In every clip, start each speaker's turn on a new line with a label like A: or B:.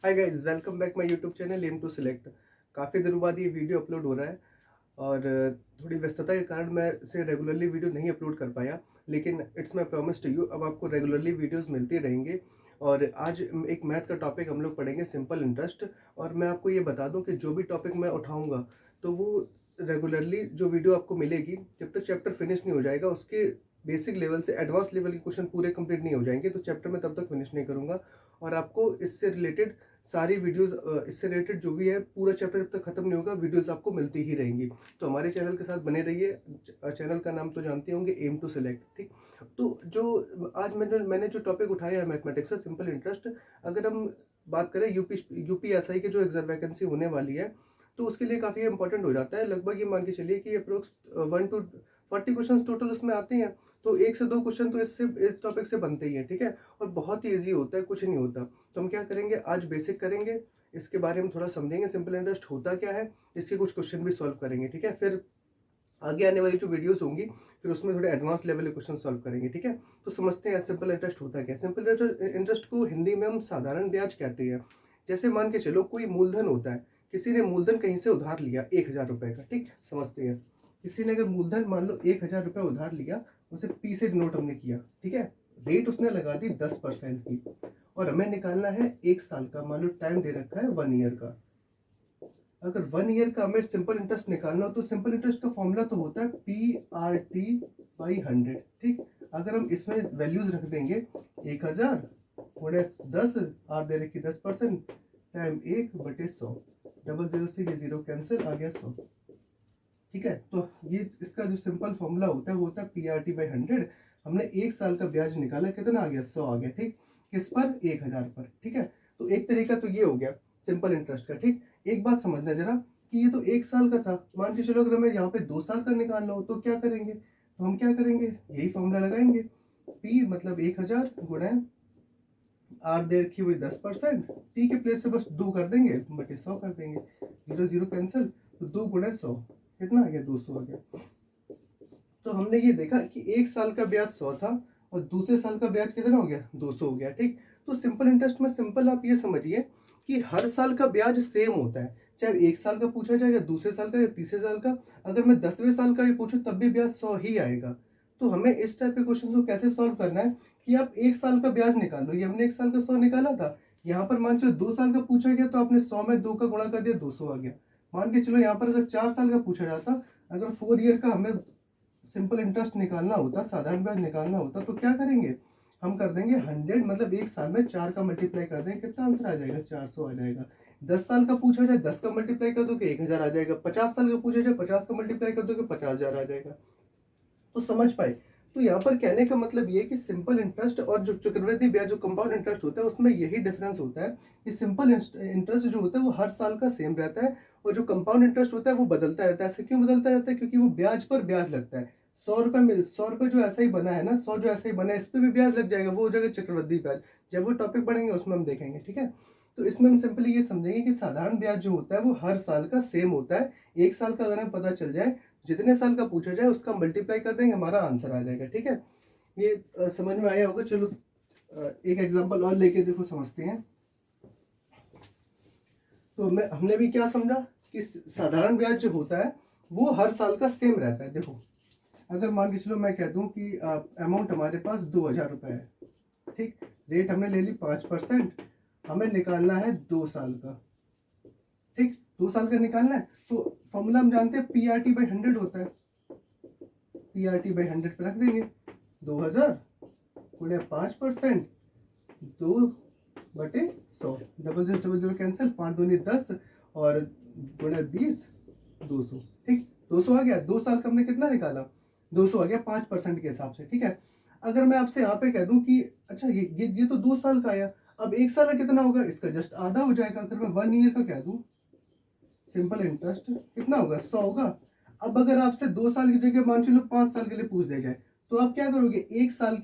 A: Hi guys, welcome back my YouTube channel aim to select. काफ़ी दिनों बाद ये वीडियो अपलोड हो रहा है और थोड़ी व्यस्तता के कारण मैं इसे रेगुलरली वीडियो नहीं अपलोड कर पाया, लेकिन it's my promise to you, अब आपको रेगुलरली वीडियोस मिलती रहेंगे। और आज एक मैथ का टॉपिक हम लोग पढ़ेंगे, सिंपल इंटरेस्ट। और मैं आपको ये बता दूं कि जो भी टॉपिक मैं उठाऊंगा तो वो रेगुलरली जो वीडियो आपको मिलेगी, जब तक चैप्टर फिनिश नहीं हो जाएगा, उसके बेसिक लेवल से एडवांस लेवल के क्वेश्चन पूरे कंप्लीट नहीं हो जाएंगे, तो चैप्टर मैं तब तक फिनिश नहीं करूंगा। और आपको इससे रिलेटेड सारी वीडियोस, इससे रिलेटेड जो भी है, पूरा चैप्टर जब तक खत्म नहीं होगा वीडियोस आपको मिलती ही रहेंगी। तो हमारे चैनल के साथ बने रहिए। चैनल का नाम तो जानते होंगे, एम टू सिलेक्ट। ठीक, तो जो आज मैंने जो टॉपिक उठाया है मैथमेटिक्स से सिंपल इंटरेस्ट, अगर हम बात करें यूपीएसआई के जो एग्जाम वैकेंसी होने वाली है, तो उसके लिए काफ़ी इंपॉर्टेंट हो जाता है। लगभग ये मान के चलिए कि अप्रोक्स 1 to 40 क्वेश्चन टोटल उसमें आते हैं, तो 1 से 2 क्वेश्चन तो इस टॉपिक से बनते ही हैं। ठीक है, और बहुत ही ईजी होता है, कुछ नहीं होता। तो हम क्या करेंगे, आज बेसिक करेंगे, इसके बारे में थोड़ा समझेंगे सिंपल इंटरेस्ट होता क्या है, इसके कुछ क्वेश्चन भी सॉल्व करेंगे। ठीक है, फिर आगे आने वाली जो वीडियोस होंगी, फिर उसमें थोड़े एडवांस लेवल के क्वेश्चन सॉल्व करेंगे। ठीक है, तो समझते हैं सिंपल इंटरेस्ट होता क्या है। सिंपल इंटरेस्ट को हिंदी में हम साधारण ब्याज कहते हैं। जैसे मान के चलो कोई मूलधन होता है, किसी ने मूलधन कहीं से उधार लिया 1,000 रुपए का। ठीक, समझते हैं। किसी ने अगर मूलधन मान लो 1,000 रुपये उधार लिया, उसे पी से नोट हमने किया। ठीक है, रेट उसने लगा दी 10% की, और हमें निकालना है 1 साल का, मान लो टाइम दे रखा है 1 ईयर का। अगर 1 ईयर का हमें सिंपल इंटरेस्ट निकालना हो, तो सिंपल इंटरेस्ट का फॉर्मूला तो होता है PRT/100। ठीक, अगर हम इसमें वैल्यूज रख देंगे 1,000 गुणे 10, आर दे रखी 10%, टाइम 1/100, डबल जीरो से ये जीरो कैंसिल, आ गया 100। ठीक है, तो ये इसका जो सिंपल फॉर्मूला होता है वो होता है PRT/100। हमने 1 साल का ब्याज निकाला, कितना आ गया, 100 आ गया। ठीक, किस पर, 1,000 पर। ठीक है, तो एक तरीका तो ये हो गया सिंपल इंटरेस्ट का। ठीक, एक बात समझना जरा कि ये तो 1 साल का था, मान के चलो अगर हमें यहाँ पे 2 साल का निकालना हो तो क्या करेंगे, तो हम क्या करेंगे, यही फॉर्मूला लगाएंगे। P मतलब 1,000 गुणे आर दे रखी हुई 10%, टी के प्लेस से बस 2 कर देंगे, बटे 100 कर देंगे, जीरो जीरो कैंसिल, तो 2 गुणे 100 कितना आ गया, 200 आ गया। तो हमने ये देखा कि 1 साल का ब्याज 100 था और दूसरे साल का ब्याज कितना हो गया, 200 हो गया। ठीक, तो सिंपल इंटरेस्ट में सिंपल आप ये समझिए कि हर साल का ब्याज सेम होता है, चाहे 1 साल का पूछा जाए या दूसरे साल का या तीसरे साल का। अगर मैं 10वें साल का भी पूछूं तब भी ब्याज 100 ही आएगा। तो हमें इस टाइप के क्वेश्चन को कैसे सॉल्व करना है कि आप 1 साल का ब्याज निकालो। ये हमने 1 साल का 100 निकाला था, यहाँ पर मान चलो 2 साल का पूछा गया तो आपने 100 में 2 का गुणा कर दिया, 200 आ गया। मान के चलो यहाँ पर अगर 4 साल का पूछा जाता, अगर 4 ईयर का हमें सिंपल इंटरेस्ट निकालना होता, साधारण ब्याज निकालना होता, तो क्या करेंगे, हम कर देंगे 100, मतलब 1 साल में 4 का मल्टीप्लाई कर देंगे, कितना आंसर आ जाएगा, 400 आ जाएगा। 10 साल का पूछा जाए 10 का मल्टीप्लाई कर दोगे 1,000 आ जाएगा। 50 साल का पूछा जाए 50 का मल्टीप्लाई कर दोगे 50,000 आ जाएगा। तो समझ पाए। तो यहाँ पर कहने का मतलब ये कि सिंपल इंटरेस्ट और जो चक्रवृद्धि ब्याज, जो कंपाउंड इंटरेस्ट होता है, उसमें यही डिफरेंस होता है कि सिंपल इंटरेस्ट जो होता है वो हर साल का सेम रहता है, और जो कंपाउंड इंटरेस्ट होता है वो बदलता रहता है। ऐसे क्यों बदलता रहता है, क्योंकि वो ब्याज पर ब्याज लगता है। 100 रुपये में 100 रुपये जो ऐसा ही बना है ना, 100 जो ऐसा ही बना है, इस पर भी ब्याज लग जाएगा, वो हो जाएगा चक्रवृद्धि ब्याज। जब वो टॉपिक पढ़ेंगे उसमें हम देखेंगे। ठीक है, तो इसमें हम सिंपली ये समझेंगे कि साधारण ब्याज जो होता है वो हर साल का सेम होता है। 1 साल का अगर हमें पता चल जाए, जितने साल का पूछा जाए उसका मल्टीप्लाई कर देंगे, हमारा आंसर आ जाएगा। ठीक है, ये समझ में आया होगा। चलो एक एग्जांपल और लेके देखो, समझते हैं। तो हमने भी क्या समझा कि साधारण ब्याज जो होता है वो हर साल का सेम रहता है। देखो, अगर मान के चलो मैं कह दूं कि अमाउंट हमारे पास 2,000 रुपये है। ठीक, रेट हमने ले ली 5%, हमें निकालना है 2 साल का। ठीक, 2 साल का निकालना है, तो फॉर्मूला हम जानते हैं PRT/100 होता है। PRT/100 पे रख देंगे 2,000 गुणे 5%, 2/100, डबल जीरो कैंसिल, 5 दूनी 10 और गुणे 20, 200। ठीक, 200 आ गया। 2 साल का हमने कितना निकाला, 200 आ गया 5% के हिसाब से। ठीक है, अगर मैं आपसे यहाँ पे कह दूं कि अच्छा ये तो 2 साल का आया, अब 1 साल का कितना होगा, इसका जस्ट आधा हो जाएगा। अगर मैं 1 ईयर का कह दूं सिंपल इंटरेस्ट कितना होगा, 100 होगा। अब अगर आपसे 2 साल की जगह मान चलो 5 साल के लिए पूछ दिया जाए, तो आप क्या करोगे, 1 साल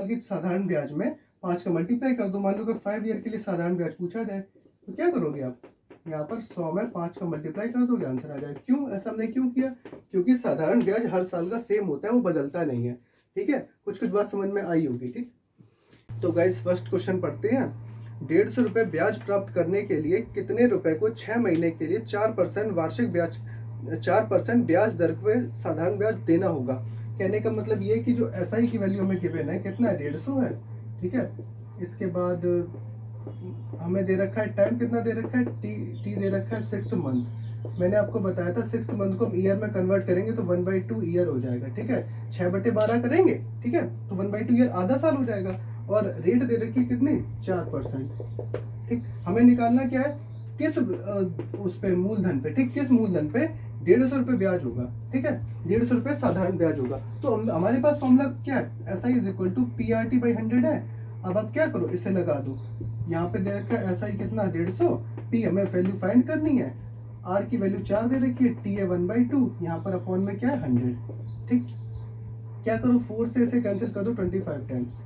A: के साधारण ब्याज में 5 का मल्टीप्लाई कर दो। मान लो अगर 5 ईयर के लिए साधारण ब्याज पूछा जाए तो क्या करोगे आप, यहाँ पर 100 में 5 का मल्टीप्लाई कर दोगे, आंसर आ जाएगा। क्यों ऐसा हमने क्यों किया, क्योंकि साधारण ब्याज हर साल का सेम होता है, वो बदलता नहीं है। ठीक है, कुछ कुछ बात समझ में आई होगी। ठीक, तो गाइस फर्स्ट क्वेश्चन पढ़ते हैं। ₹150 ब्याज प्राप्त करने के लिए कितने रुपए को 6 महीने के लिए 4% वार्षिक ब्याज 4% ब्याज दर पे साधारण ब्याज देना होगा। कहने का मतलब ये है कि जो एसआई की वैल्यू हमें गिवन है कितना है, 150 है, ठीक है। इसके बाद हमें दे रखा है टाइम कितना दे रखा है, टी दे रखा है 6th मंथ। मैंने आपको बताया था 6th मंथ को हम ईयर में कन्वर्ट करेंगे तो 1/2 ईयर हो जाएगा, ठीक है। 6/12 करेंगे, ठीक है, तो 1/2 ईयर आधा साल हो जाएगा। और रेट दे रखी है कितनी, 4%, ठीक। हमें निकालना क्या है, किस उस पे मूलधन पे, ठीक, किस मूलधन पे 150 ब्याज होगा, ठीक है, 150 साधारण ब्याज होगा। तो हमारे पास फॉर्मूला क्या है, S I is equal to P R T by 100 है। अब आप क्या करो, इसे लगा दो, यहाँ पे दे रखा है एस आई कितना 150, पी हमें वैल्यू फाइंड करनी है, आर की वैल्यू 4 दे रखी है, टी है 1/2, यहाँ पर अपॉन में क्या है 100, ठीक। क्या करो, 4 से इसे कैंसिल कर दो 25 टाइम्स,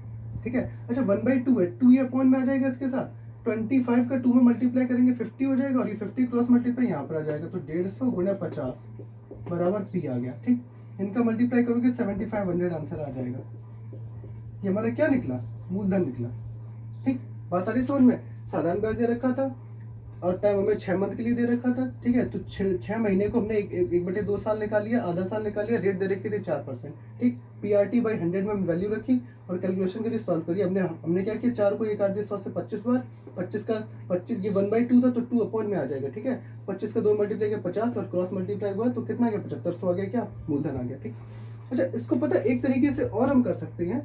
A: ठीक है। अच्छा 1/2 है, 2 ये अपॉन में आ जाएगा इसके साथ, 25 का 2 में मल्टीप्लाई करेंगे 50 हो जाएगा, और ये 50 क्रॉस मल्टीप्लाई यहाँ पर आ जाएगा, तो 150 गुणा 50 बराबर पी आ गया, ठीक। इनका मल्टीप्लाई करोगे 7500 आंसर आ जाएगा। ये हमारा क्या निकला, मूलधन निकला, ठीक। बात आ रही समझ में। साधारण ब्याज दे रखा था और टाइम हमें 6 मंथ के लिए दे रखा था, ठीक है। तो 6 महीने को हमने 1/2 साल निकाल लिया, आधा साल निकाल लिया, रेट दे रखी थी 4%, ठीक। पीआरटी बाई 100 में वैल्यू रखी और कैलकुलेशन के लिए सॉल्व करिए। हमने क्या किया, 4 को ये काट दिया 100 से 25 बार, 25 ये 1/2 था तो 2 अपॉन में आ जाएगा, ठीक है। 25 का 2 मल्टीप्लाई किया 50 और क्रॉस मल्टीप्लाई हुआ तो कितना आ गया, 7500 आ गया, क्या मूलधन आ गया, ठीक। अच्छा इसको पता है एक तरीके से और हम कर सकते हैं,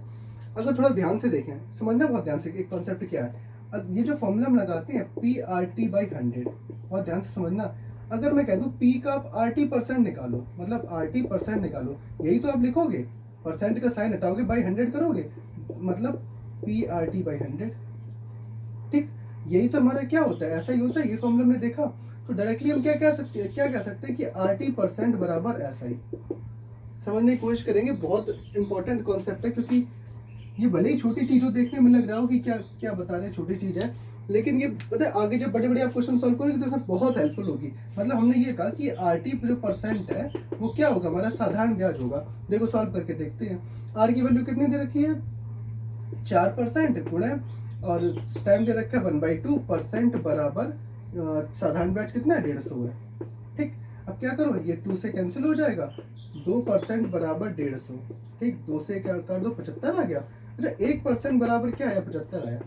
A: अगर थोड़ा ध्यान से देखें, समझना बहुत ध्यान से एक कॉन्सेप्ट क्या है। अब ये जो फॉर्मूला हम लगाते हैं पी आर टी बाई 100, बहुत ध्यान से समझना। अगर मैं कह दूं पी का आप RT% निकालो, मतलब RT% निकालो, यही तो आप लिखोगे, परसेंट का साइन हटाओगे बाई 100 करोगे, मतलब पी आर टी बाई 100, ठीक। यही तो हमारा क्या होता है, ऐसा ही होता है, ये फॉर्मूला हमने देखा। तो डायरेक्टली हम क्या कह सकते हैं कि RT% बराबर ऐसा ही। समझने की कोशिश करेंगे, बहुत इंपॉर्टेंट कॉन्सेप्ट है, क्योंकि ये भले ही छोटी चीज हो, देखने में लग रहा हो कि क्या क्या बता रहे हैं, छोटी चीज है, लेकिन ये पता है आगे जब बड़े बड़े आप क्वेश्चन सॉल्व करोगे तो इसमें बहुत हेल्पफुल होगी। मतलब हमने ये कहा कि आरटी जो परसेंट है वो क्या होगा, हमारा साधारण ब्याज होगा। देखो सॉल्व करके देखते हैं। आर की वैल्यू कितनी दे रखी है, 4% गुणा और टाइम दे रखा है 1/2% बराबर साधारण ब्याज कितना है, 150 है, ठीक। अब क्या करो, ये 2 से कैंसिल हो जाएगा, 2% बराबर 150, ठीक। 2 से क्या कर दो, 75 आ गया। अच्छा 1% बराबर क्या आया, 75 आया।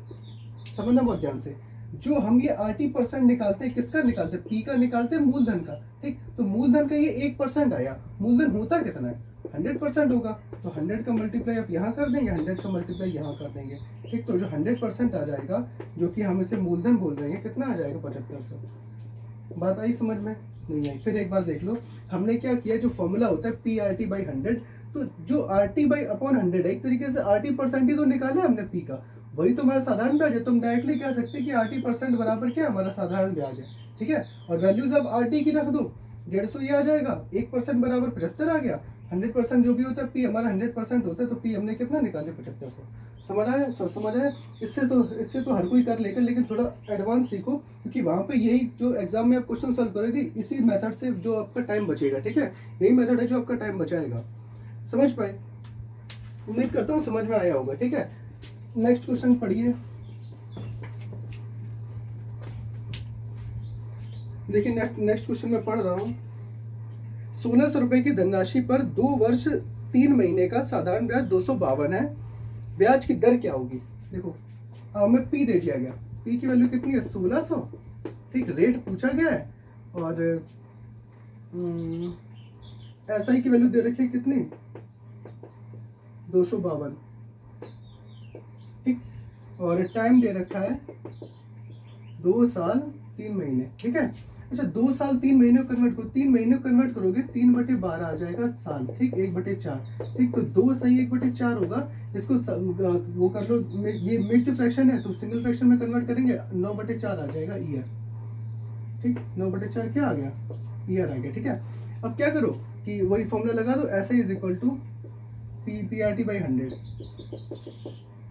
A: समझना बहुत ध्यान से, जो हम ये RT% निकालते हैं, किसका निकालते हैं, पी का निकालते हैं, मूलधन का, ठीक। तो मूलधन का ये 1% आया, मूलधन होता कितना है, 100% होगा, तो 100 का मल्टीप्लाई आप यहाँ कर देंगे, 100 का मल्टीप्लाई यहाँ कर देंगे, ठीक। तो जो 100% आ जाएगा, जो कि हम इसे मूलधन बोल रहे हैं, कितना आ जाएगा, 7500। बात आई समझ में, नहीं आई, फिर एक बार देख लो। हमने क्या किया, जो फॉर्मूला होता है पी आर टी बाई 100, तो जो आर टी बाई अपॉन 100 है, एक तरीके से RT% ही तो निकाला हमने पी का, वही तो हमारा साधारण ब्याज है। तो हम डायरेक्टली कह सकते हैं कि RT% बराबर क्या हमारा साधारण ब्याज है, ठीक है। और वैल्यूज अब RT की रख दो, 150 ये आ जाएगा, 1% बराबर 75 आ गया। 100% जो भी होता है, पी हमारा 100% होता है, तो पी हमने कितना निकाले, 7500। समझ आया। इससे तो हर कोई कर लेगा, लेकिन थोड़ा एडवांस सीखो, क्योंकि वहाँ पे यही जो एग्जाम में आप क्वेश्चन सॉल्व करोगे, इसी मेथड से जो आपका टाइम बचेगा, ठीक है। यही मेथड है जो आपका टाइम बचाएगा। समझ पाए, उम्मीद करता हूँ समझ में आया होगा, ठीक है। नेक्स्ट क्वेश्चन पढ़िए। देखिए नेक्स्ट क्वेश्चन में पढ़ रहा हूँ। 1600 रुपए की धनराशि पर 2 वर्ष 3 महीने का साधारण ब्याज 252 है, ब्याज की दर क्या होगी। देखो अब हमें पी दे दिया गया, पी की वैल्यू कितनी है, 1600, ठीक। रेट पूछा गया है और एसआई की वैल्यू दे रखी है कितनी, 252, ठीक। और टाइम दे रखा है 2 साल 3 महीने, ठीक है। अच्छा 2 साल 3 महीने को कन्वर्ट करो, 3 महीने को कन्वर्ट करोगे 3/12 आ जाएगा साल, ठीक। 1/4, ठीक। तो 2 सही 1/4 होगा, इसको वो कर लो, ये मिक्स्ड फ्रैक्शन है तो सिंगल फ्रैक्शन में कन्वर्ट करेंगे, 9/4 आ जाएगा ईयर, ठीक। 9/4 क्या आ गया, ईयर आ गया, ठीक है। अब क्या करो कि वही फॉर्मूला लगा दो, SI is equal to P R T by 100,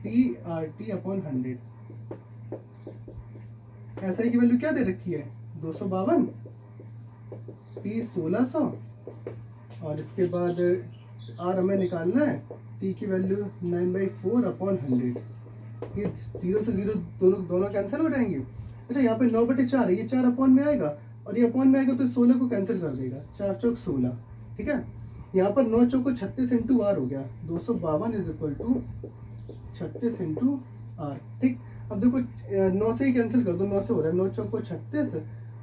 A: P R T upon 100। ऐसा की वैल्यू क्या दे रखी है, 252, पी 1600, और इसके बाद आर हमें निकालना है, टी की वैल्यू 9/4 अपॉन 100, ये 0 से 0 दोनों दोनों कैंसिल हो जाएंगे। अच्छा यहाँ पे 9/4 है, ये 4 अपॉन में आएगा और ये अपॉन में आएगा तो 16 को कैंसिल कर देगा, 4 चौक 16। ठीक है, यहाँ पर 9 चौको 36 इंटू आर हो गया, 252 is equal to 36 into R. ठीक, अब देखो 9 से ही कैंसिल कर दो, 9 से हो रहा है, 9 चौको 36,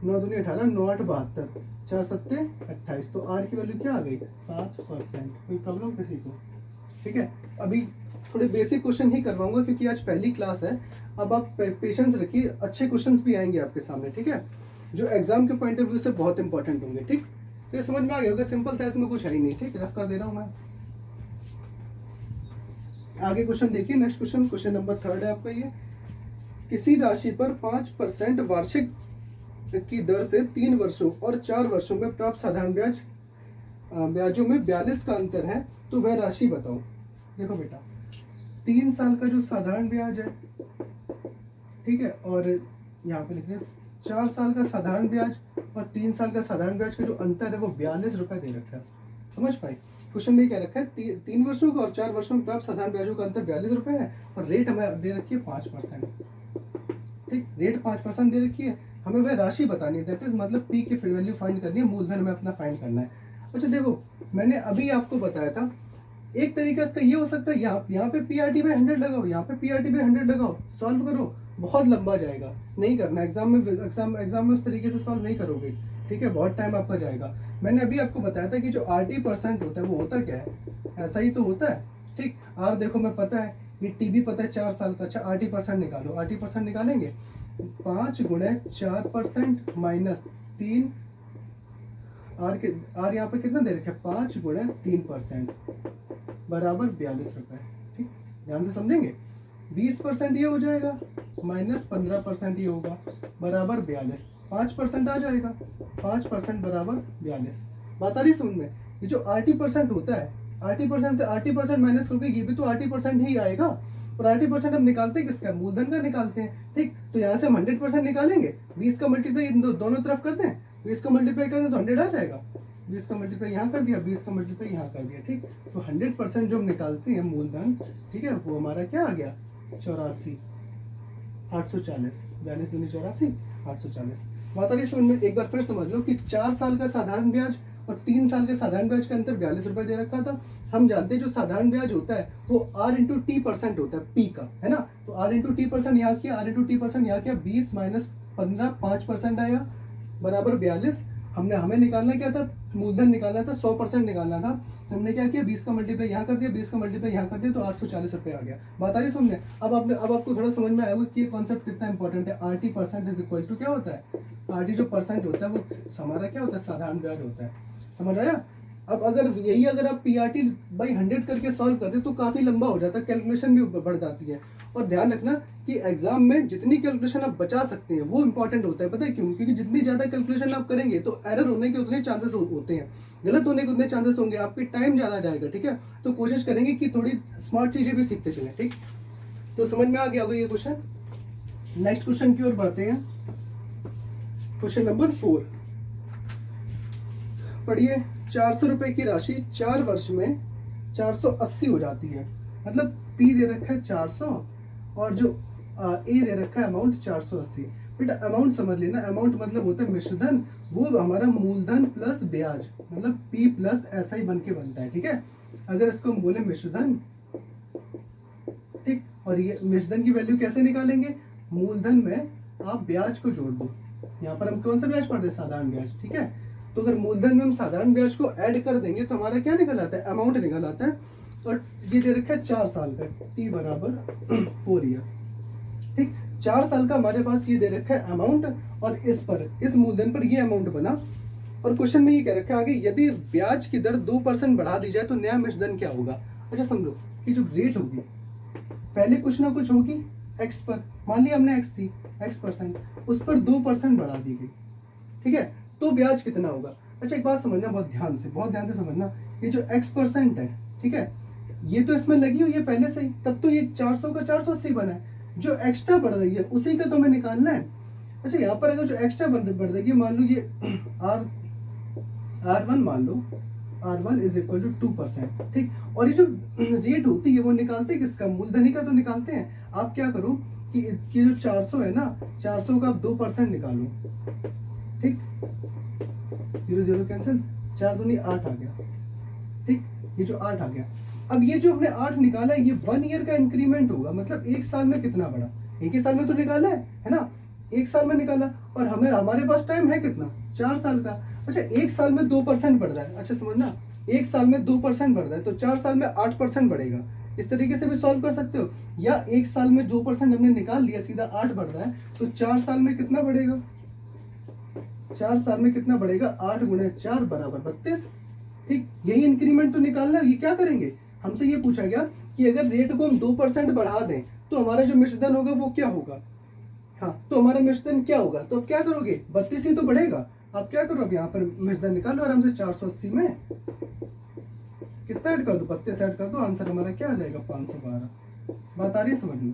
A: 9 दूनी 18, 9 8 72, 4 7 28, तो आर की वैल्यू क्या आ गई 7%। कोई प्रॉब्लम किसी को? ठीक है, अभी थोड़े बेसिक क्वेश्चन ही करवाऊंगा क्योंकि आज पहली क्लास है। अब आप पेशेंस रखिए, अच्छे क्वेश्चंस भी आएंगे आपके सामने। ठीक है, जो एग्जाम के पॉइंट ऑफ व्यू से बहुत इंपॉर्टेंट होंगे। ठीक, तो ये समझ में आ गया होगा, सिंपल था, इसमें कुछ है ही नहीं। ठीक, रफ कर दे रहा हूं मैं। आगे क्वेश्चन देखिए, नेक्स्ट क्वेश्चन, क्वेश्चन नंबर 3 है आपका ये। किसी राशि पर 5% वार्षिक की दर से 3 वर्षों और 4 वर्षों में प्राप्त साधारण ब्याजों में 42 का अंतर है, तो वह राशि बताओ। देखो बेटा, 3 साल का जो साधारण ब्याज है, ठीक है, और यहाँ पे लिख रहे 4 साल का साधारण ब्याज और 3 साल का साधारण ब्याज का जो अंतर है वो 42 रुपए दे रखा है। समझ पाए? क्वेश्चन में क्या रखा है, 3 वर्षों का और 4 वर्षों में प्राप्त साधारण ब्याजों का अंतर 42 रुपए है और रेट हमें दे रखी है 5%। ठीक, रेट 5% दे रखी है, हमें वह राशि बतानी है, दैट इज मतलब पी की वैल्यू फाइंड करनी है, मूलधन में अपना फाइंड करना है। अच्छा देखो, मैंने अभी आपको बताया था, एक तरीका इसका ये हो सकता है, यहाँ पे पीआरटी पे 100 लगाओ, यहाँ पे पीआरटी पे 100 लगाओ, सॉल्व करो, बहुत लंबा जाएगा, नहीं करना। एग्जाम में उस तरीके से सॉल्व नहीं करोगे। ठीक है, बहुत टाइम आपका जाएगा। मैंने अभी आपको बताया था कि जो RT% होता है वो होता क्या है, ऐसा ही तो होता है। ठीक, आर देखो मैं पता है, ये टीबी पता है 4 साल का। अच्छा RT% निकालो, RT% निकालेंगे, 5 गुणे 4% माइनस 3, आर यहाँ पे कितना दे रखे, 5 गुणे 3% बराबर 42 रुपए। ठीक, ध्यान से समझेंगे, 20% ये हो जाएगा माइनस 15% ये होगा बराबर 42, 5% आ जाएगा, 5% बराबर 42। बात आ रही समझ में? ये जो RT% होता है, RT% माइनस करके ये भी तो RT% ही आएगा, और RT% हम निकालते हैं किसका, मूलधन का निकालते हैं। ठीक, तो यहाँ से हम 100% निकालेंगे, 20 का मल्टीप्लाई दोनों तरफ कर दें, 20 का मल्टीप्लाई कर दें तो 100 आ जाएगा, 20 का मल्टीप्लाई यहाँ कर दिया, 20 का मल्टीप्लाई यहाँ कर दिया। ठीक, तो 100% जो हम निकालते हैं मूलधन, ठीक है, वो हमारा क्या आ गया 84, 840, 42 दूनी 84, 840। बात आ रही समझ में? एक बार फिर समझ लो कि 4 साल का साधारण ब्याज और 3 साल के साधारण ब्याज का अंतर 42 रुपए दे रखा था। हम जानते हैं जो साधारण ब्याज होता है वो R/T% होता है, पी का, है ना। तो R/T% यहाँ किया, R/T% यहाँ किया, 20 माइनस 15, 5% आया बराबर 42। हमें निकालना क्या था, मूलधन निकालना था, 100% निकालना था। हमने क्या किया, 20 का मल्टीप्लाई यहाँ कर दिया, 20 का मल्टीप्लाई यहाँ कर दिया, तो 840 रुपये आ गया। बात आ रही समझे? अब आपको थोड़ा समझ में आया होगा कि ये कॉन्सेप्ट कितना इंपॉर्टेंट है। RT% इज इक्वल टू क्या होता है, RT जो परसेंट होता है वो हमारा क्या होता है, साधारण ब्याज होता है। समझ आया? अब अगर आप PRT/100 करके सॉल्व करते तो काफी लंबा हो जाता है, कैलकुलेशन भी बढ़ जाती है। और ध्यान रखना कि एग्जाम में जितनी कैलकुलेशन आप बचा सकते हैं वो इंपॉर्टेंट होता है। पता है क्यों? क्योंकि जितनी ज्यादा कैलकुलेशन आप करेंगे तो एरर होने के उतने चांसेस होते हैं, गलत होने के उतने चांसेस होंगे, आपके टाइम ज्यादा जाएगा। ठीक है, तो कोशिश करेंगे कि थोड़ी स्मार्ट चीजें भी सीखते चलें। ठीक, तो समझ में आ गया होगा ये क्वेश्चन। नेक्स्ट क्वेश्चन की ओर बढ़ते हैं, क्वेश्चन नंबर 4 पढ़िए। 400 रुपए की राशि 4 वर्ष में 480 हो जाती है। मतलब पी दे रखा है 400 और जो ए दे रखा है अमाउंट 480। बेटा अमाउंट समझ लेना, अमाउंट मतलब होता है मिश्रधन, वो हमारा मूलधन प्लस ब्याज, मतलब पी प्लस ऐसा ही बन के बनता है। ठीक है, अगर इसको हम बोले मिश्रधन, ठीक, और ये मिश्रधन की वैल्यू कैसे निकालेंगे, मूलधन में आप ब्याज को जोड़ दो। यहाँ पर हम कौन सा ब्याज पढ़ते हैं, साधारण ब्याज। ठीक है, तो अगर मूलधन में हम साधारण ब्याज को ऐड कर देंगे तो हमारा क्या निकल आता है, अमाउंट निकल आता है। और ये दे रखा है 4 साल का, T बराबर 4 ईयर। ठीक, 4 साल का हमारे पास ये दे रखा है अमाउंट, और इस मूलधन पर ये अमाउंट बना। और क्वेश्चन में ये कह रखा है आगे, यदि ब्याज की दर 2% बढ़ा दी जाए तो नया मिश्रधन क्या होगा। अच्छा समझो कि जो रेट होगी पहले कुछ ना कुछ होगी एक्स पर, मान लिया हमने एक्स थी, X%, उस पर 2% बढ़ा दी गई। ठीक है, तो ब्याज कितना होगा। अच्छा एक बात समझना, बहुत ध्यान से समझना, ये जो X% है, ठीक है, ये तो इसमें लगी हुई है पहले से ही, तब तो ये 400 का 480 बना है। जो एक्स्ट्रा बढ़ रही है उसी का तो हमें निकालना है। अच्छा यहाँ पर अगर जो एक्स्ट्रा बढ़ रही है, मान लो ये R1 मान लो, R1 इज इक्वल टू 2%। ठीक, और ये जो रेट होती है वो निकालते हैं किसका, मूलधनी का तो निकालते हैं। आप क्या करो कि जो 400 है ना, 400 का आप 2% निकालो। ठीक, 0 0 कैंसिल, 4 दूनी 8 आ गया। ठीक, ये जो 8 आ गया। अब ये जो हमने 8 निकाला है ये 1 ईयर का इंक्रीमेंट होगा, मतलब एक साल में कितना बढ़ा, एक ही साल में तो निकाला है ना, एक साल में निकाला। और हमारे पास टाइम है कितना, 4 साल का। अच्छा, एक साल में 2% बढ़ रहा है, अच्छा समझना, एक साल में 2% बढ़ रहा है तो 4 साल में 8% बढ़ेगा। इस तरीके से भी सॉल्व कर सकते हो। या एक साल में 2% हमने निकाल लिया, सीधा 8 बढ़ रहा है, तो 4 साल में कितना बढ़ेगा, 4 साल में कितना बढ़ेगा, 8 गुणे 4 बराबर 32। ठीक, यही इंक्रीमेंट तो निकालना है। ये क्या करेंगे, हमसे ये पूछा गया कि अगर रेट को हम 2% बढ़ा दें तो हमारा जो मिश्रधन होगा वो क्या होगा। हाँ, तो हमारा मिश्रधन क्या होगा, तो अब क्या करोगे, 32 ही तो बढ़ेगा। आप क्या करो, अब यहाँ पर मिश्रधन निकालो आराम से, 480 में कितना ऐड कर दो, 32 ऐड कर दो, आंसर हमारा क्या आ जाएगा, 512। बात आ रही है समझ में।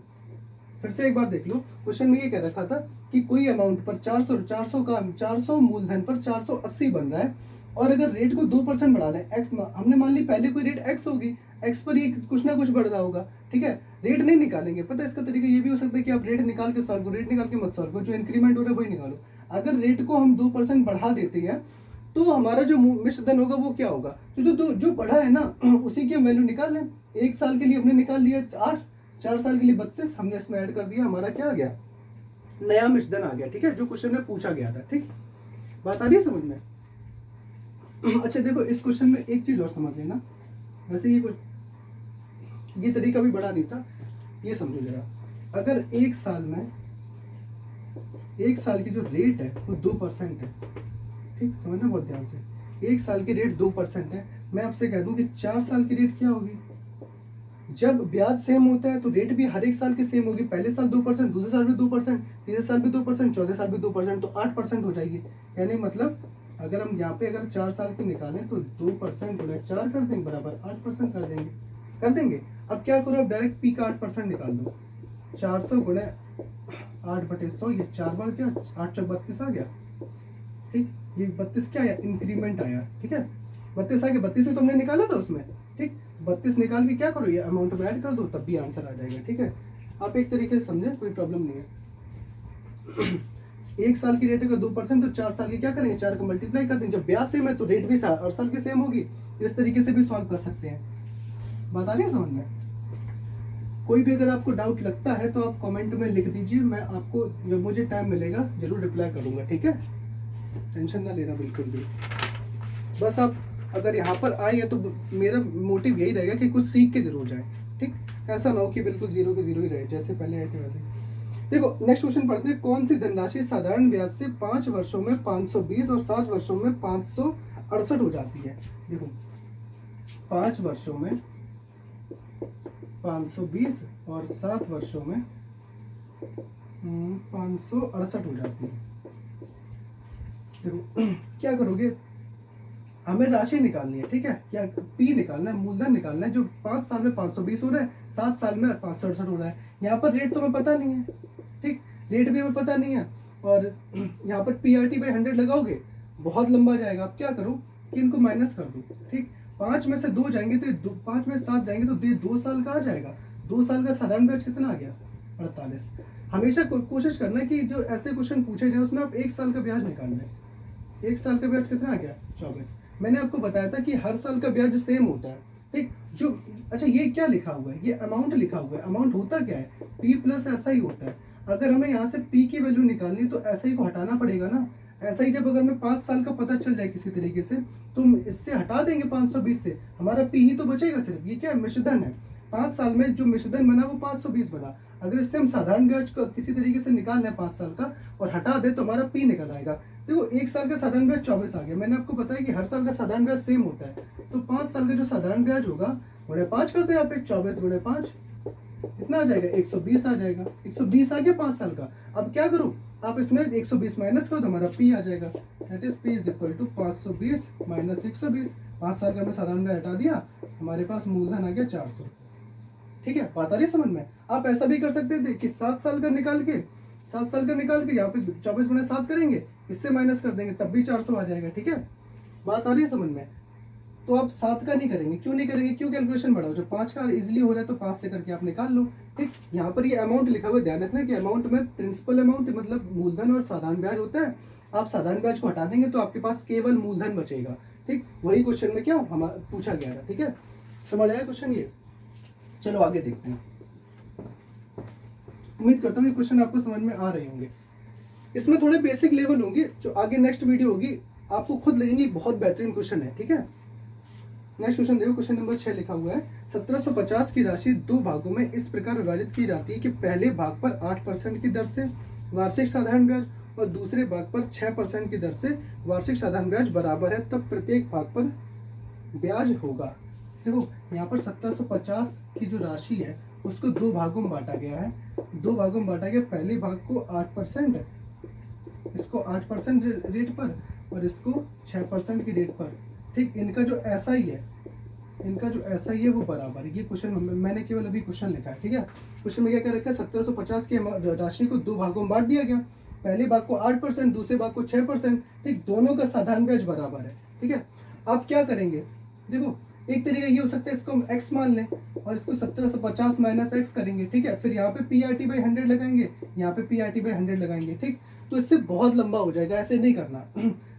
A: फिर से एक बार देख लो, क्वेश्चन में ये कह रखा था कि कोई अमाउंट पर 400 मूलधन पर 480 बन रहा है, और अगर रेट को 2% बढ़ा दें, एक्स हमने मान ली पहले कोई रेट एक्स होगी, एक्स पर ये कुछ ना कुछ बढ़ रहा होगा। ठीक है, रेट नहीं निकालेंगे, पता है इसका तरीका ये भी हो सकता है कि आप रेट निकाल के सॉल्व करो, रेट निकाल के मत सॉल्व करो, जो इंक्रीमेंट हो रहा है वही निकालो। अगर रेट को हम 2% बढ़ा देते हैं तो हमारा जो मिश्रधन होगा वो क्या होगा, तो जो बढ़ा है ना उसी की हम वैल्यू निकाल लें। एक साल के लिए हमने निकाल लिया 8, 4 साल के लिए 32, हमने इसमें ऐड कर दिया, हमारा क्या आ गया, नया मिश्रधन आ गया। ठीक है, जो क्वेश्चन में पूछा गया था। ठीक, बात आ रही है समझ में। अच्छा देखो, इस क्वेश्चन में एक चीज और समझ लेना, वैसे ये तरीका भी बड़ा नहीं था, ये समझो जरा। अगर एक साल की जो रेट है वो 2% है, ठीक, समझना बहुत ध्यान से, एक साल की रेट 2% है, मैं आपसे कह दूं कि 4 साल की रेट क्या होगी। जब ब्याज सेम होता है तो रेट भी हर एक साल की सेम होगी, पहले साल 2%, दूसरे साल भी 2%, तीसरे साल भी 2%, चौथे साल भी 2%, तो 8% हो जाएगी। यानी मतलब अगर हम यहाँ पे अगर 4 साल की निकालें तो 2% गुणा 4 कर देंगे बराबर 8% कर देंगे। अब क्या करो, अब डायरेक्ट पी का 8% निकाल दो, 400 गुणा 8/100, ये 4 बार क्या, 8 चौक 32 आ गया। ठीक, ये 32 क्या आया, इंक्रीमेंट आया। ठीक है, 32 आ गया, 32 से तो हमने निकाला था उसमें। ठीक, 32 निकाल के क्या करो, ये अमाउंट में ऐड कर दो, तब भी आंसर आ जाएगा। ठीक है, आप एक तरीके से समझे, कोई प्रॉब्लम नहीं है। एक साल की रेट अगर 2% तो 4 साल की क्या करेंगे, 4 को मल्टीप्लाई कर देंगे, जब ब्याज सेम है तो रेट भी हर साल की सेम होगी। इस तरीके से भी सॉल्व कर सकते हैं। बात आ रही है समझ में। कोई भी अगर आपको डाउट लगता है तो आप कमेंट में लिख दीजिए, मैं आपको जब मुझे टाइम मिलेगा जरूर रिप्लाई करूंगा। ठीक है, टेंशन ना लेना बिल्कुल भी। बस आप अगर यहाँ पर आए हैं तो मेरा मोटिव यही रहेगा कि कुछ सीख के जरूर जाए। ठीक, ऐसा ना हो कि बिल्कुल 0 के 0 ही रहे, जैसे पहले आए थे वैसे। देखो नेक्स्ट क्वेश्चन पढ़ते हैं, कौन सी धनराशि साधारण ब्याज से 5 वर्षों में 520 और 7 वर्षों में 568 हो जाती है। देखो 5 वर्षों में 520 और 7 वर्षों में 568 हो जाती है। देखो क्या करोगे, हमें राशि निकालनी है। ठीक है, क्या पी निकालना है, मूलधन निकालना है, जो 5 साल में 520 हो रहा है, 7 साल में 568 हो रहा है। यहाँ पर रेट तो हमें पता नहीं है, ठीक, रेट भी हमें पता नहीं है, और यहाँ पर PRT/100 लगाओगे बहुत लंबा जाएगा। आप क्या करो कि इनको माइनस कर दो। ठीक, 5 में से 2 जाएंगे तो 5 में 7 जाएंगे तो 2 साल का आ जाएगा। 2 साल का साधारण ब्याज कितना आ गया, 48। हमेशा कोशिश करना है कि जो ऐसे क्वेश्चन पूछे जाए उसमें आप 1 साल का ब्याज निकालना है। 1 साल का ब्याज कितना आ गया, 24। मैंने आपको बताया था कि हर साल का ब्याज सेम होता है। ठीक, जो अच्छा ये क्या लिखा हुआ है, ये अमाउंट लिखा हुआ है। अमाउंट होता क्या है, P प्लस ऐसा ही होता है। अगर हमें यहाँ से P की वैल्यू निकालनी तो ऐसा ही को हटाना पड़ेगा ना। ऐसा ही जब अगर हमें 5 साल का पता चल जाए किसी तरीके से तो हम इससे हटा देंगे 520 से, हमारा P ही तो बचेगा सिर्फ। ये क्या है, मिश्रधन है। 5 साल में जो मिश्रधन बना वो 520 बना। अगर इससे हम साधारण ब्याज को किसी तरीके से निकाल लें 5 साल का और हटा दे तो हमारा P निकल आएगा। देखो 1 साल का साधारण ब्याज 24 आ गया। मैंने आपको बताया कि हर साल का साधारण ब्याज सेम होता है, तो 5 साल का जो साधारण ब्याज होगा गुणे 5 कर दो यहाँ पे, 24 गुणे 5 कितना आ जाएगा, 120 आ जाएगा। 120 आ गया 5 साल का। अब क्या करो, आप इसमें 120 माइनस करो तो हमारा P आ जाएगा। That is P is equal to 520 minus 120। 5 साल का हमने साधारण ब्याज हटा दिया, हमारे पास मूलधन आ गया 400। ठीक है, बात आ रही है समझ में। आप ऐसा भी कर सकते थे कि 7 साल का निकाल के यहाँ पे 24 गुणे 7 करेंगे, इससे माइनस कर देंगे तब भी 400 आ जाएगा। ठीक है, बात आ रही है समझ में। तो आप 7 का नहीं करेंगे। क्यों नहीं करेंगे? क्यों कैलकुलेशन बढ़ाओ? जो 5 का इजीली हो रहा है तो 5 से करके आप निकाल लो। ठीक, यहाँ पर ये अमाउंट लिखा हुआ है, ध्यान रखना कि अमाउंट में प्रिंसिपल अमाउंट मतलब मूलधन और साधारण ब्याज होता है। आप साधारण ब्याज को हटा देंगे तो आपके पास केवल मूलधन बचेगा। ठीक, वही क्वेश्चन में क्या हमारा पूछा गया था। ठीक है, समझ आया क्वेश्चन ये? चलो आगे देखते हैं। उम्मीद करता हूँ ये क्वेश्चन आपको समझ में आ रहे होंगे। इसमें थोड़े बेसिक लेवल होंगे, जो आगे नेक्स्ट वीडियो होगी आपको खुद लगेंगी बहुत बेहतरीन क्वेश्चन है। ठीक है, नेक्स्ट क्वेश्चन देखो, क्वेश्चन नंबर 6 लिखा हुआ है 1750 की राशि 2 भागों में इस प्रकार विभाजित की जाती है कि पहले भाग पर 8% की दर से वार्षिक साधारण ब्याज और दूसरे भाग पर 6% की दर से वार्षिक साधारण ब्याज बराबर है, तब प्रत्येक भाग पर ब्याज होगा। देखो यहाँ पर 1750 की जो राशि है उसको 2 भागों में बांटा गया है। 2 भागों में बांटा गया, पहले भाग को 8%, इसको 8% रेट पर और इसको 6% की रेट पर। ठीक, इनका जो SI है, इनका जो SI है वो बराबर है। ये क्वेश्चन मैंने केवल अभी क्वेश्चन लिखा है। ठीक है, क्वेश्चन में क्या क्या रखा है? 1750 की राशि को 2 भागों में बांट दिया गया, पहले भाग को 8%, दूसरे भाग को 6%। ठीक, दोनों का साधारण ब्याज बराबर है। ठीक है, आप क्या करेंगे? देखो एक तरीका ये हो सकता है, इसको हम x मान लें और इसको 1750 माइनस x करेंगे। ठीक है, फिर यहाँ पे PRT/100 लगाएंगे, यहाँ पे PRT/100 लगाएंगे। ठीक, तो इससे बहुत लंबा हो जाएगा, ऐसे नहीं करना।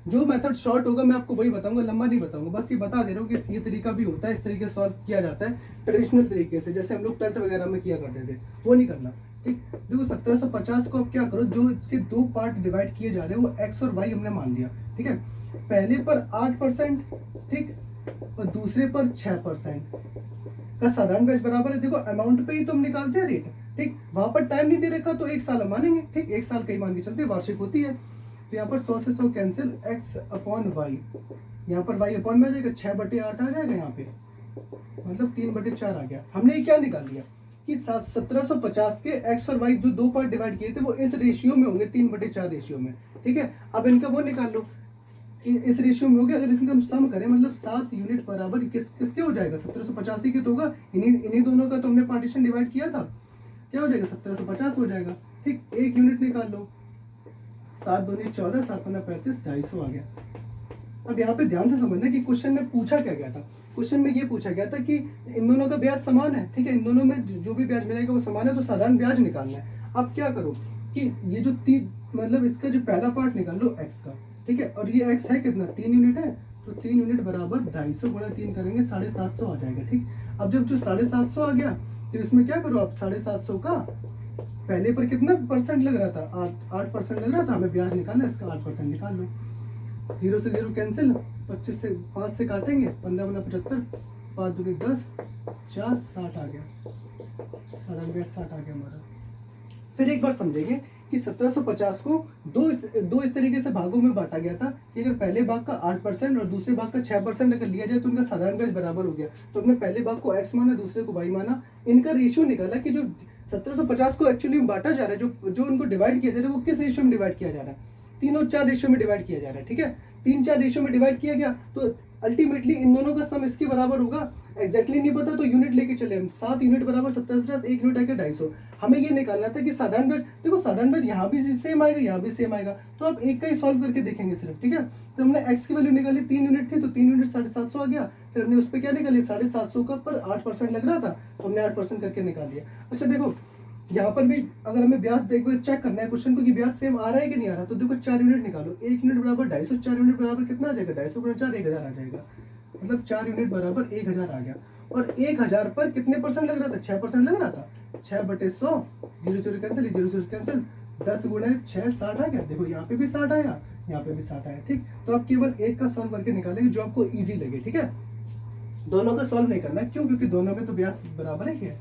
A: जो मेथड शॉर्ट होगा मैं आपको वही बताऊंगा, लंबा नहीं बताऊंगा। बस ये बता दे रहा हूँ कि ये तरीका भी होता है, इस तरीके से सॉल्व किया जाता है ट्रेडिशनल तरीके से, जैसे हम लोग 12th वगैरह में किया करते थे, वो नहीं करना। ठीक, देखो 1750 को आप क्या करो, जो इसके 2 पार्ट डिवाइड किए जा रहे हैं वो x और y हमने मान लिया। ठीक है, पहले पर 8%, ठीक, और दूसरे पर 6% का साधारण ब्याज बराबर है। देखो अमाउंट पे ही तो हम निकालते हैं रेट। ठीक, वहां पर टाइम नहीं दे रखा तो 1 साल हम मानेंगे। ठीक, 1 साल कहीं मान के चलते, वार्षिक होती है। तो यहाँ पर 100 से 100 कैंसिल, x/y, यहाँ पर y अपॉन में आ जाएगा, 6/8 आ जाएगा, यहाँ पे मतलब 3/4 आ गया। हमने ये क्या निकाल लिया कि 1750 के x और y जो 2 पार्ट डिवाइड किए थे वो इस रेशियो में होंगे, 3/4 रेशियो में। ठीक है, अब इनका वो निकाल लो, इस रेशियो में हो गया। अगर इसका हम सम करें मतलब 7 यूनिट बराबर किसके हो जाएगा? 1750 के तो होगा, इन्हीं दोनों का तो हमने पार्टीशन डिवाइड किया था, क्या हो जाएगा? 1750 हो जाएगा। ठीक, 1 यूनिट निकाल लो, 7 दूनी 14, 7 पंजा 35, 250 आ गया। अब यहाँ पे ध्यान से समझना कि क्वेश्चन में पूछा क्या गया था। क्वेश्चन में ये पूछा गया था कि इन दोनों का ब्याज समान है। ठीक है, इन दोनों में जो भी ब्याज मिलेगा वो समान है, तो साधारण ब्याज निकालना है। अब क्या करो कि ये जो मतलब इसका जो पहला पार्ट निकाल लो x का। ठीक है, और ये x है कितना? 3 यूनिट है, तो 3 यूनिट बराबर 250 गुणा 3 करेंगे, 750 आ जाएगा। ठीक, अब जब जो 750 आ गया तो इसमें क्या करो आप, 750 का पहले पर कितना परसेंट लग रहा था? 8% लग रहा था, हमें ब्याज निकालना, इसका 8% निकाल लो। 0 से 0 कैंसिल, 25 से 5 से काटेंगे, 15 बना 75, 5 दूनी 10, 4 60 आ गया, साधारण ब्याज 60 आ गया हमारा। फिर एक बार समझेंगे कि 1750 को दो इस तरीके से भागों में बांटा गया था कि अगर पहले भाग का 8% और दूसरे भाग का 6% अगर लिया जाए तो उनका साधारण ब्याज बराबर हो गया। तो हमने पहले भाग को x माना, दूसरे को y माना, इनका रेशियो निकाला कि जो 1750 को एक्चुअली में बांटा जा रहा है, जो उनको डिवाइड किया जा रहा है वो किस रेशियो में डिवाइड किया जा रहा है? 3 और 4 रेशियो में डिवाइड किया जा रहा है। ठीक है, 3-4 रेशियो में डिवाइड किया गया तो अल्टीमेटली इन दोनों का सम इसके बराबर होगा। एग्जैक्टली नहीं पता तो यूनिट लेके चले हम, 7 यूनिट बराबर 1750, 1 यूनिट आके 250। हमें ये निकालना था कि साधारण ब्याज, देखो साधारण ब्याज यहाँ भी सेम आएगा, यहाँ भी सेम आएगा, तो आप एक का ही सॉल्व करके देखेंगे सिर्फ। ठीक है, तो हमने x की वैल्यू निकाली, 3 यूनिट थी तो 3 यूनिट 750 आ गया। फिर हमने उस पर क्या निकाली, 750 का पर 8% लग रहा था तो हमने 8% करके निकाल दिया। अच्छा देखो यहाँ पर भी अगर हमें ब्याज देखो चेक करना है क्वेश्चन को कि ब्याज सेम आ रहा है कि नहीं आ रहा, तो देखो 4 यूनिट निकालो, 1 यूनिट बराबर 250, 4 यूनिट बराबर कितना आ जाएगा? 250 गुणा 4, 1000 आ जाएगा, मतलब 4 यूनिट बराबर 1000 आ गया। और 1000 पर कितने परसेंट लग रहा था? 6% लग रहा था, 6/100, 0 कैंसिल, 0 कैंसिल, 10 गुणा 6 60 आ गया। देखो यहाँ पे भी 60 आया, यहाँ पे भी 60 आया। ठीक, तो आप केवल एक का सॉल्व करके निकालेंगे जो आपको ईजी लगे। ठीक है, दोनों का सॉल्व नहीं करना, क्यों? क्योंकि दोनों में तो ब्याज बराबर ही है।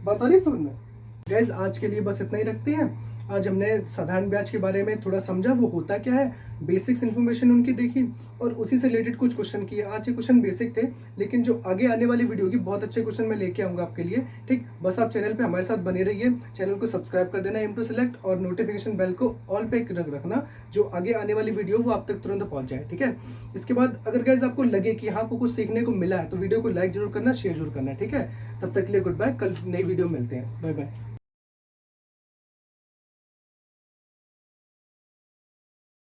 A: बात आ रही समझ में? गाइस आज के लिए बस इतना ही रखते हैं। आज हमने साधारण ब्याज के बारे में थोड़ा समझा, वो होता क्या है, बेसिक्स इन्फॉर्मेशन उनकी देखी और उसी से रिलेटेड कुछ क्वेश्चन किए। आज ये क्वेश्चन बेसिक थे, लेकिन जो आगे आने वाली वीडियो की बहुत अच्छे क्वेश्चन मैं लेके आऊंगा आपके लिए। ठीक, बस आप चैनल पे हमारे साथ बने रहिए, चैनल को सब्सक्राइब कर देना एम टू सेलेक्ट, और नोटिफिकेशन बेल को ऑल पे रखना, जो आगे आने वाली वीडियो वो आप तक तुरंत पहुंच जाए। ठीक है, इसके बाद अगर गाइस आपको लगे कि हाँ आपको कुछ सीखने को मिला है तो वीडियो को लाइक जरूर करना, शेयर जरूर करना। ठीक है, तब तक के लिए गुड बाय, कल नई वीडियो मिलते हैं, बाय बाय।